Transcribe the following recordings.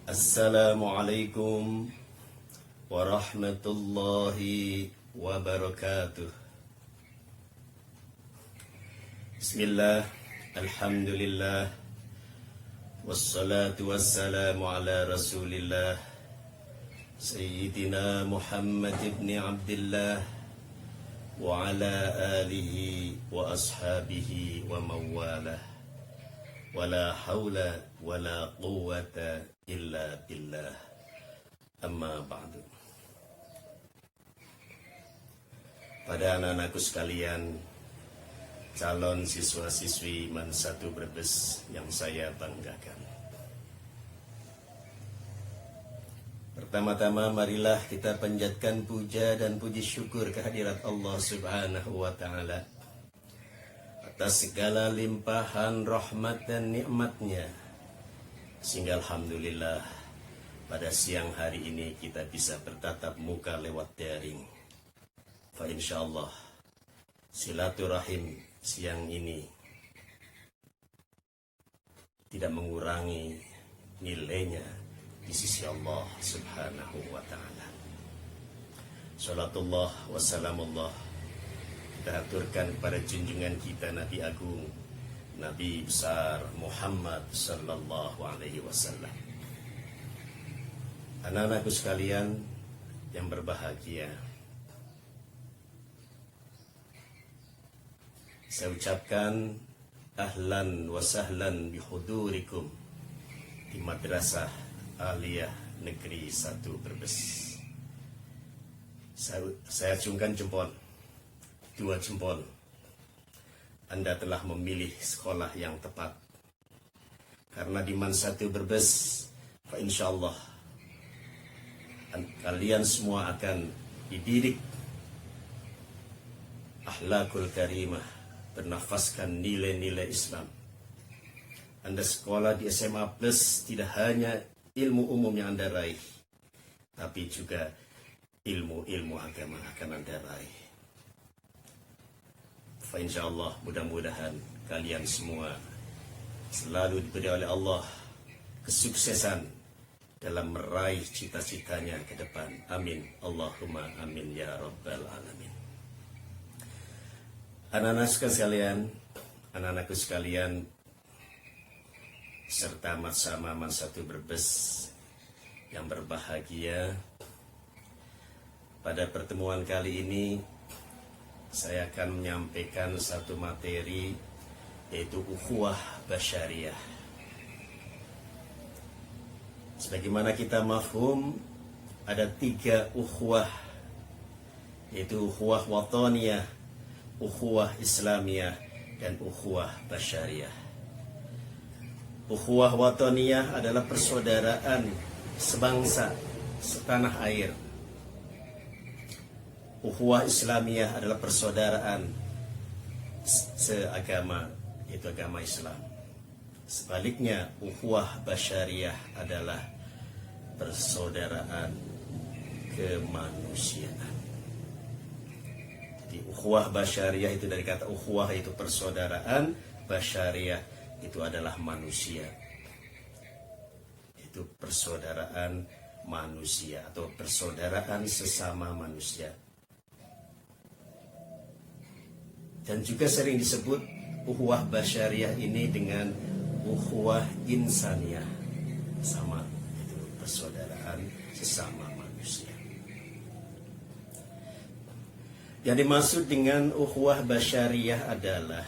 Assalamualaikum warahmatullahi wabarakatuh. Bismillah, alhamdulillah, wassalatu wassalamu ala rasulillah Sayyidina Muhammad ibn Abdullah wa ala alihi wa ashabihi wa mawalah. Wala hawla wala quwwata illa billah. Amma ba'du. Pada anak-anakku sekalian, calon siswa-siswi MAN 1 Brebes yang saya banggakan. Pertama-tama marilah kita panjatkan puja dan puji syukur kehadirat Allah Subhanahu wa ta'ala atas segala limpahan rahmat dan nikmatnya, sehingga alhamdulillah pada siang hari ini kita bisa bertatap muka lewat daring. Fa insyaallah silaturahim siang ini tidak mengurangi nilainya di sisi Allah Subhanahu wa ta'ala. Salatullah wa salamullah kita aturkan pada junjungan kita Nabi Agung, Nabi besar Muhammad sallallahu alaihi wasallam. Anak-anakku sekalian yang berbahagia, saya ucapkan ahlan wa sahlan bihudurikum di Madrasah Aliyah Negeri 1 Brebes. Saya acungkan jempol, 2 jempol. Anda telah memilih sekolah yang tepat. Karena di MAN 1 Brebes, fa insyaallah kalian semua akan dididik akhlakul karimah, bernafaskan nilai-nilai Islam. Anda sekolah di SMA Plus tidak hanya ilmu umum yang Anda raih, tapi juga ilmu-ilmu agama akan Anda raih. Fa insyaallah mudah-mudahan kalian semua selalu diberi oleh Allah kesuksesan dalam meraih cita-citanya ke depan. Amin. Allahumma amin ya rabbal alamin. Anak-anakku sekalian, serta sama MAN 1 Brebes yang berbahagia, pada pertemuan kali ini saya akan menyampaikan satu materi, yaitu ukhuwah basyariah. Sebagaimana kita mafhum, ada 3 ukhuwah, yaitu ukhuwah wataniyah, ukhuwah islamiyah, dan ukhuwah basyariah. Ukhuwah wataniyah adalah persaudaraan sebangsa, setanah air. Ukhuwah islamiyah adalah persaudaraan seagama, yaitu agama Islam. Sebaliknya, ukhuwah basyariah adalah persaudaraan kemanusiaan. Jadi ukhuwah basyariah itu dari kata ukhuwah, itu persaudaraan, basyariah itu adalah manusia. Itu persaudaraan manusia atau persaudaraan sesama manusia. Dan juga sering disebut ukhuwah basyariah ini dengan ukhuwah insaniyah, sama, itu persaudaraan sesama manusia. Yang dimaksud dengan ukhuwah basyariah adalah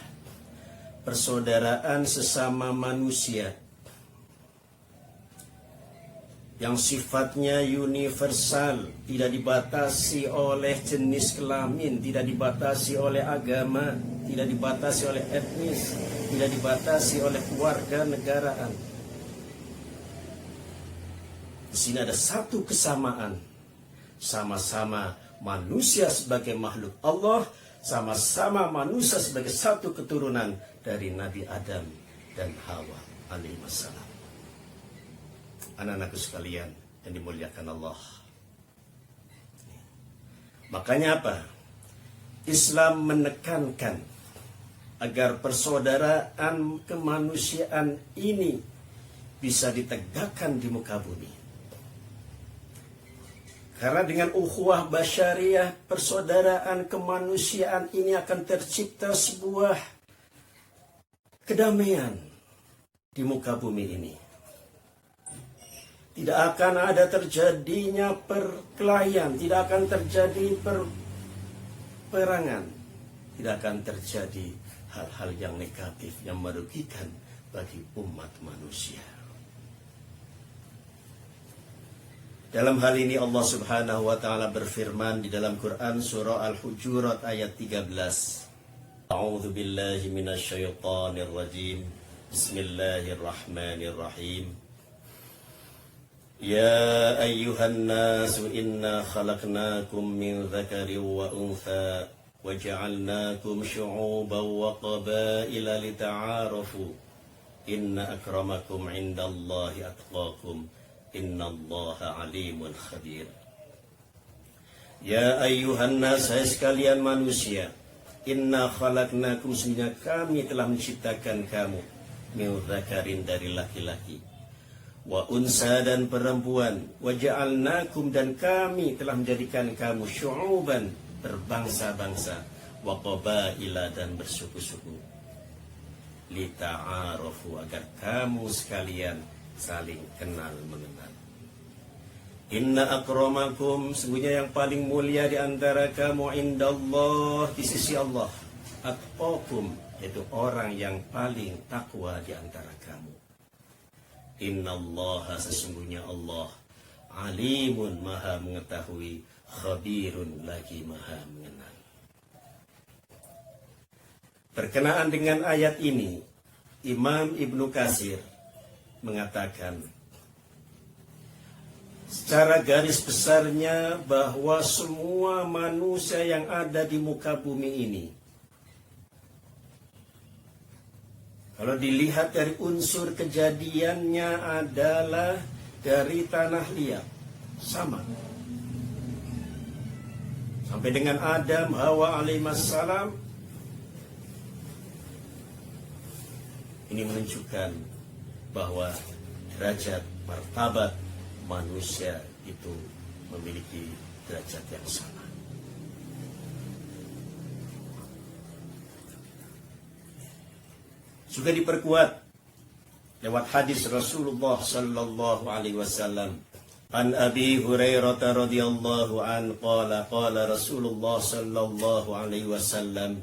persaudaraan sesama manusia yang sifatnya universal, tidak dibatasi oleh jenis kelamin, tidak dibatasi oleh agama, tidak dibatasi oleh etnis, tidak dibatasi oleh keluarga negaraan. Di sini ada satu kesamaan, sama-sama manusia sebagai makhluk Allah, sama-sama manusia sebagai satu keturunan dari Nabi Adam dan Hawa alaihi wassalam. Anak-anakku sekalian yang dimuliakan Allah, makanya apa? Islam menekankan agar persaudaraan kemanusiaan ini bisa ditegakkan di muka bumi. Karena dengan ukhuwah basyariah, persaudaraan kemanusiaan ini akan tercipta sebuah kedamaian di muka bumi ini. Tidak akan ada terjadinya perkelahian, tidak akan terjadi peperangan, tidak akan terjadi hal-hal yang negatif yang merugikan bagi umat manusia. Dalam hal ini Allah Subhanahu wa taala berfirman di dalam Quran surah Al-Hujurat ayat 13. A'udzu billahi minasyaitonir rajim. Bismillahirrahmanirrahim. Ya ayyuhan nasu inna khalaqnakum min dzakarin wa untha wa ja'alnakum syu'uban wa qabaila lita'arafu. Inna akramakum 'indallahi atqakum. Innallaha alimun khabir. Ya ayyuhan nas, hai sekalian manusia, inna khalaqnakum, sesungguhnya kami telah menciptakan kamu, min dzakarin, dari laki-laki, wa unsa, dan perempuan, wa ja'alnakum, dan kami telah menjadikan kamu syu'uban, berbangsa-bangsa, wa qabaila, dan bersuku-suku, lita'arafu, agar kamu sekalian saling kenal mengenal. Inna akramakum, sesungguhnya yang paling mulia di antara kamu, indallah, di sisi Allah, atqakum, yaitu orang yang paling takwa di antara kamu. Innallaha, sesungguhnya Allah, alimun, maha mengetahui, khabirun, lagi maha mengenal. Berkenaan dengan ayat ini, Imam Ibnu Katsir mengatakan secara garis besarnya bahwa semua manusia yang ada di muka bumi ini, kalau dilihat dari unsur kejadiannya, adalah dari tanah liat, sama. Sampai dengan Adam, Hawa alaihissalam, ini menunjukkan bahwa derajat martabat manusia itu memiliki derajat yang sama. Juga diperkuat lewat hadis Rasulullah sallallahu alaihi wasallam. An Abi Hurairah radhiyallahu an qala Rasulullah sallallahu alaihi wasallam,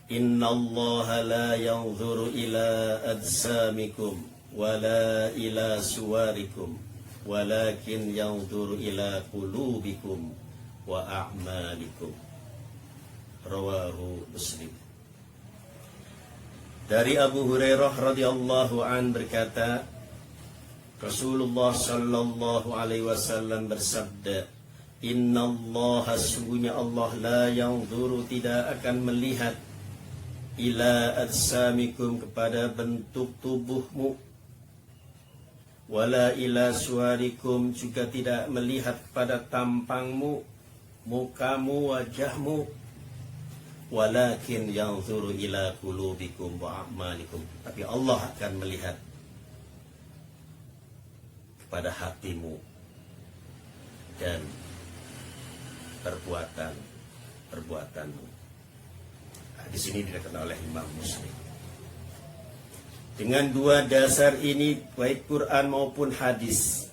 Inna Allah la yanzuru ila ajsamikum wala ila suwarikum walakin yanzuru ila qulubikum wa a'malikum. Rawahu Muslim. Dari Abu Hurairah radhiyallahu an berkata, Rasulullah sallallahu alaihi wasallam bersabda, Inna Allah, sesungguhnya Allah, la yanzuru, tidak akan melihat, ila ajsamikum, kepada bentuk tubuhmu, wala ila suwarikum, juga tidak melihat pada tampangmu, mukamu, wajahmu, walakin yanzuru ila qulubikum wa a'malikum, tapi Allah akan melihat kepada hatimu dan perbuatanmu. Di sini dikatakan oleh Imam Muslim. Dengan dua dasar ini, baik Quran maupun hadis,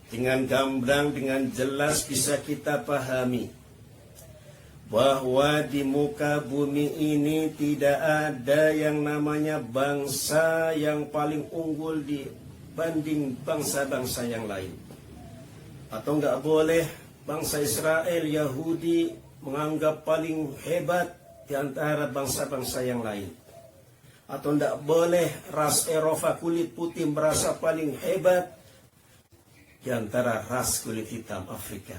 dengan gamblang, dengan jelas bisa kita pahami bahwa di muka bumi ini tidak ada yang namanya bangsa yang paling unggul dibanding bangsa-bangsa yang lain. Atau nggak boleh bangsa Israel, Yahudi menganggap paling hebat di antara bangsa-bangsa yang lain. Atau tidak boleh ras Eropa kulit putih merasa paling hebat di antara ras kulit hitam Afrika.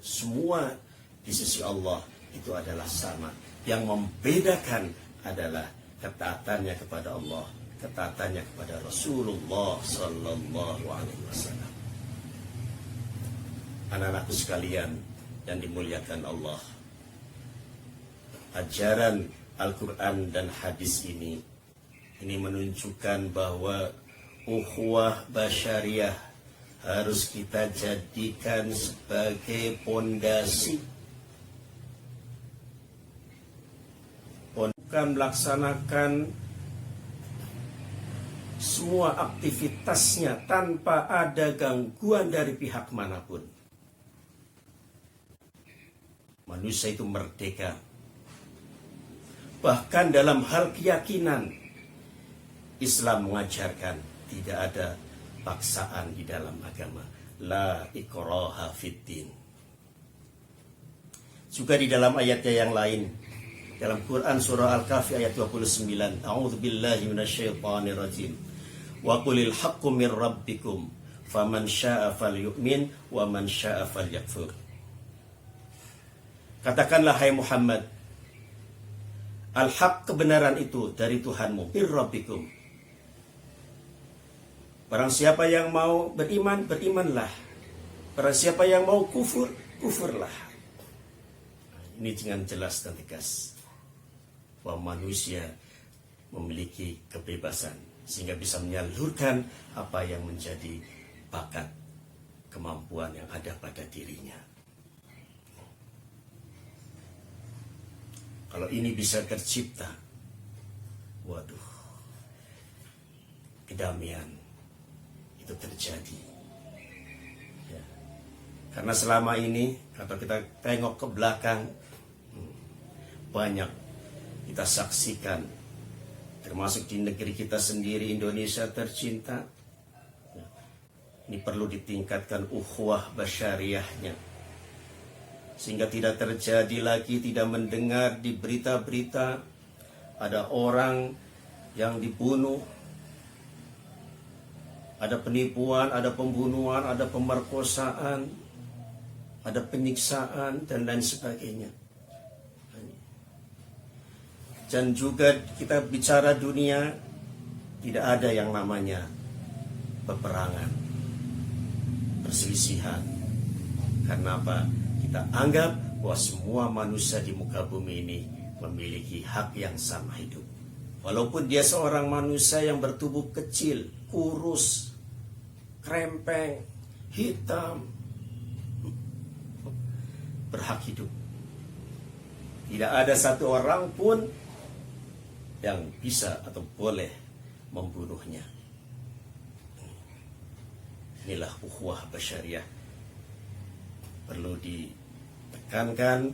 Semua di sisi Allah itu adalah sama. Yang membedakan adalah ketaatannya kepada Allah, ketaatannya kepada Rasulullah sallallahu alaihi wasallam. Anak-anakku sekalian yang dimuliakan Allah, ajaran Al-Quran dan hadis ini menunjukkan bahwa ukhuwah basyariah harus kita jadikan sebagai pondasi. Bukan melaksanakan semua aktivitasnya tanpa ada gangguan dari pihak manapun. Manusia itu merdeka. Bahkan dalam hal keyakinan, Islam mengajarkan tidak ada paksaan di dalam agama. La ikraha fiddin. Juga di dalam ayatnya yang lain, dalam Quran surah Al-Kahfi ayat 29, A'udzubillahi minasyaitonir rajim. Wa qulil haqqu mir rabbikum faman syaa'a falyu'min wa man syaa'a falyakfur. Katakanlah hai Muhammad, al-haq kebenaran itu dari Tuhanmu, bir rabbikum. Barang siapa yang mau beriman, berimanlah. Barang siapa yang mau kufur, kufurlah. Ini dengan jelas dan tegas bahwa manusia memiliki kebebasan sehingga bisa menyalurkan apa yang menjadi bakat, kemampuan yang ada pada dirinya. Kalau ini bisa tercipta, waduh, kedamaian itu terjadi. Ya. Karena selama ini, kalau kita tengok ke belakang, banyak kita saksikan, termasuk di negeri kita sendiri, Indonesia tercinta. Ini perlu ditingkatkan ukhuwah basyariahnya, sehingga tidak terjadi lagi, tidak mendengar di berita-berita ada orang yang dibunuh, ada penipuan, ada pembunuhan, ada pemerkosaan, ada penyiksaan, dan lain sebagainya. Dan juga kita bicara dunia, tidak ada yang namanya peperangan, perselisihan. Karena apa? Kita anggap bahwa semua manusia di muka bumi ini memiliki hak yang sama hidup. Walaupun dia seorang manusia yang bertubuh kecil, kurus, krempeng, hitam, berhak hidup. Tidak ada satu orang pun yang bisa atau boleh membunuhnya. Inilah ukhuwah basyariah. Perlu ditekankan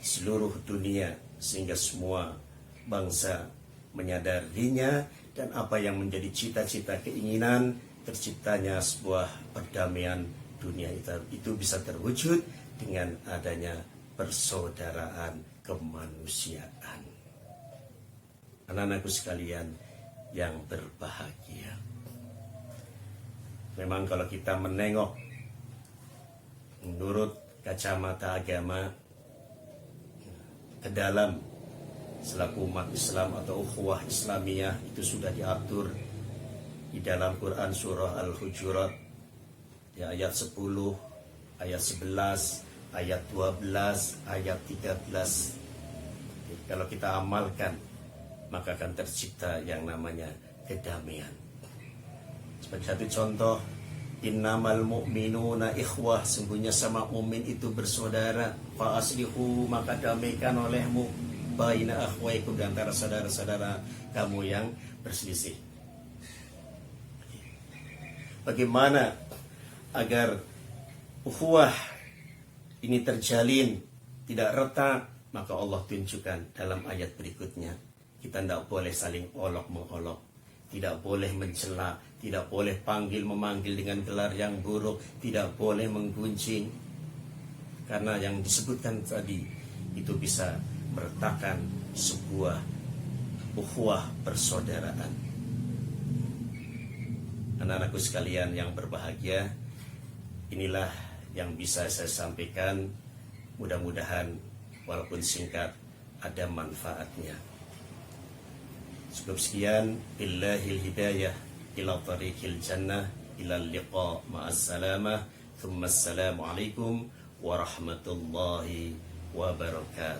seluruh dunia sehingga semua bangsa menyadarinya, dan apa yang menjadi cita-cita keinginan terciptanya sebuah perdamaian dunia itu bisa terwujud dengan adanya persaudaraan kemanusiaan. Anak-anakku sekalian yang berbahagia, memang kalau kita menengok menurut kacamata agama ke dalam selaku umat Islam atau ukhuwah Islamiyah, itu sudah diatur di dalam Quran surah Al-Hujurat ya, ayat 10, ayat 11, ayat 12, ayat 13. Kalau kita amalkan, maka akan tercipta yang namanya kedamaian. Sebagai satu contoh, innamal mu'minuna ikhwah, sungguhnya sama mukmin itu bersaudara. Fa aslihu, maka damaikan olehmu baina akhwaikum, di antara saudara-saudara kamu yang berselisih. Bagaimana agar ukhuwah ini terjalin, tidak retak? Maka Allah tunjukkan dalam ayat berikutnya. Kita tidak boleh saling olok-mengolok, tidak boleh mencela, tidak boleh panggil-memanggil dengan gelar yang buruk, tidak boleh menggunjing. Karena yang disebutkan tadi itu bisa meretakkan sebuah ukhuwah persaudaraan. Anak-anakku sekalian yang berbahagia, inilah yang bisa saya sampaikan. Mudah-mudahan walaupun singkat ada manfaatnya. Cukup sekian. Billahil hidayah ila tariqil jannah, ila liqa ma'as salamah. Thumma assalamu alaikum warahmatullahi wabarakatuh.